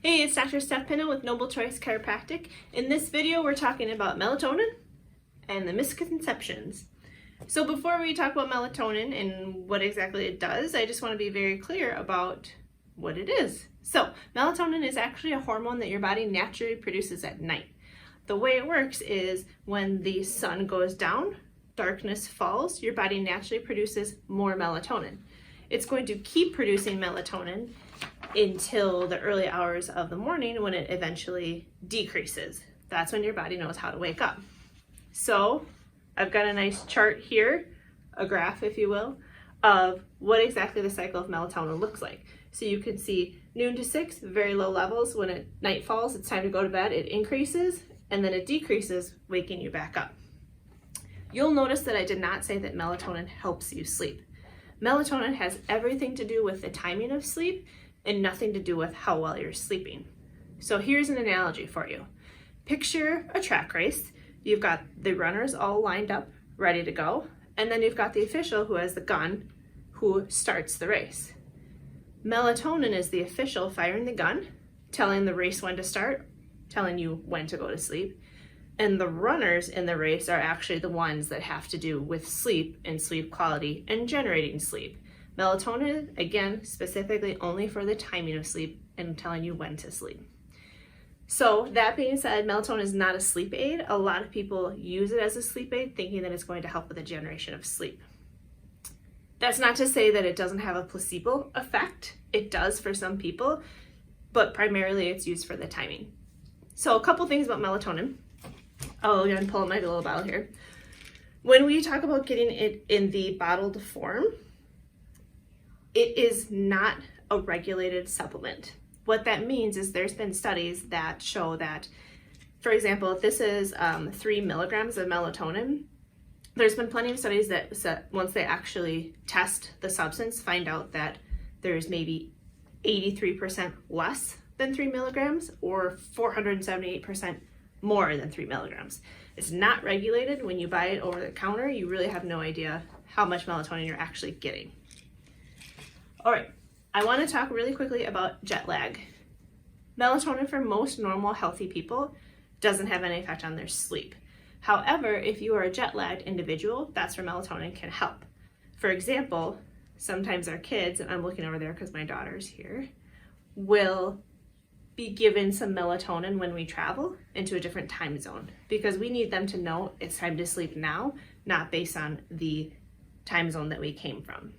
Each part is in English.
Hey, it's Dr. Steph Pinna with Noble Choice Chiropractic. In this video, we're talking about melatonin and the misconceptions. So before we talk about melatonin and what exactly it does, I just want to be very clear about what it is. So melatonin is actually a hormone that your body naturally produces at night. The way it works is when the sun goes down, darkness falls, your body naturally produces more melatonin. It's going to keep producing melatonin until the early hours of the morning when it eventually decreases. That's when your body knows how to wake up. So I've got a nice chart here, a graph if you will, of what exactly the cycle of melatonin looks like. So you can see noon to 6, very low levels. When night falls, it's time to go to bed, it increases, and then it decreases, waking you back up. You'll notice that I did not say that melatonin helps you sleep. Melatonin has everything to do with the timing of sleep and nothing to do with how well you're sleeping. So here's an analogy for you. Picture a track race. You've got the runners all lined up, ready to go, and then you've got the official who has the gun who starts the race. Melatonin is the official firing the gun, telling the race when to start, telling you when to go to sleep, and the runners in the race are actually the ones that have to do with sleep and sleep quality and generating sleep. Melatonin, again, specifically only for the timing of sleep and telling you when to sleep. So that being said, melatonin is not a sleep aid. A lot of people use it as a sleep aid thinking that it's going to help with the generation of sleep. That's not to say that it doesn't have a placebo effect. It does for some people, but primarily it's used for the timing. So a couple things about melatonin. Oh, I'm gonna pull up my little bottle here. When we talk about getting it in the bottled form, it is not a regulated supplement. What that means is there's been studies that show that, for example, if this is 3 milligrams of melatonin, there's been plenty of studies that once they actually test the substance, find out that there's maybe 83% less than 3 milligrams or 478% more than 3 milligrams. It's not regulated. When you buy it over the counter, you really have no idea how much melatonin you're actually getting. All right, I want to talk really quickly about jet lag. Melatonin for most normal, healthy people doesn't have any effect on their sleep. However, if you are a jet lagged individual, that's where melatonin can help. For example, sometimes our kids, and I'm looking over there because my daughter's here, will be given some melatonin when we travel into a different time zone because we need them to know it's time to sleep now, not based on the time zone that we came from.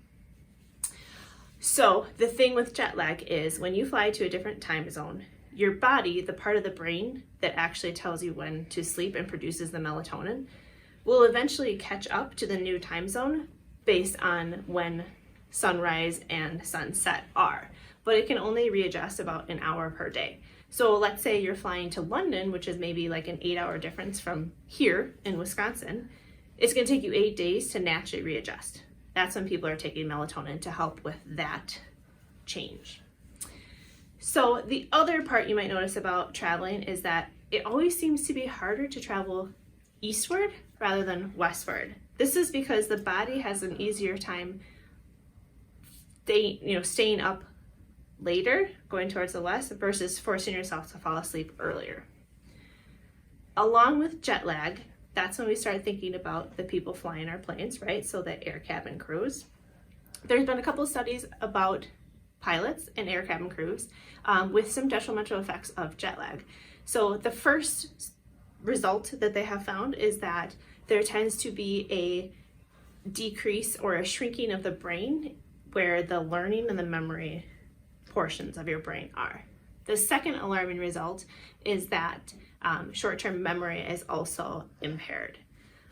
So the thing with jet lag is when you fly to a different time zone, your body, the part of the brain that actually tells you when to sleep and produces the melatonin, will eventually catch up to the new time zone based on when sunrise and sunset are. But it can only readjust about an hour per day. So let's say you're flying to London, which is maybe like an 8-hour difference from here in Wisconsin. It's gonna take you 8 days to naturally readjust. That's when people are taking melatonin to help with that change. So the other part you might notice about traveling is that it always seems to be harder to travel eastward rather than westward. This is because the body has an easier time staying up later, going towards the west, versus forcing yourself to fall asleep earlier. Along with jet lag, that's when we start thinking about the people flying our planes, right? So the air cabin crews. There's been a couple of studies about pilots and air cabin crews with some detrimental effects of jet lag. So the first result that they have found is that there tends to be a decrease or a shrinking of the brain where the learning and the memory portions of your brain are. The second alarming result is that short-term memory is also impaired.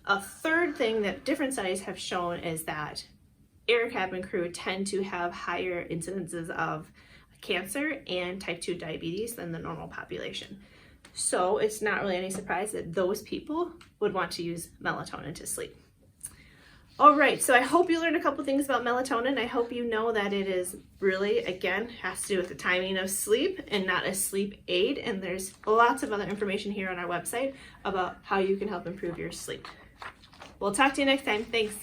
A third thing that different studies have shown is that air cabin crew tend to have higher incidences of cancer and type 2 diabetes than the normal population. So it's not really any surprise that those people would want to use melatonin to sleep. All right, so I hope you learned a couple things about melatonin. I hope you know that it is really, again, has to do with the timing of sleep and not a sleep aid. And there's lots of other information here on our website about how you can help improve your sleep. We'll talk to you next time. Thanks.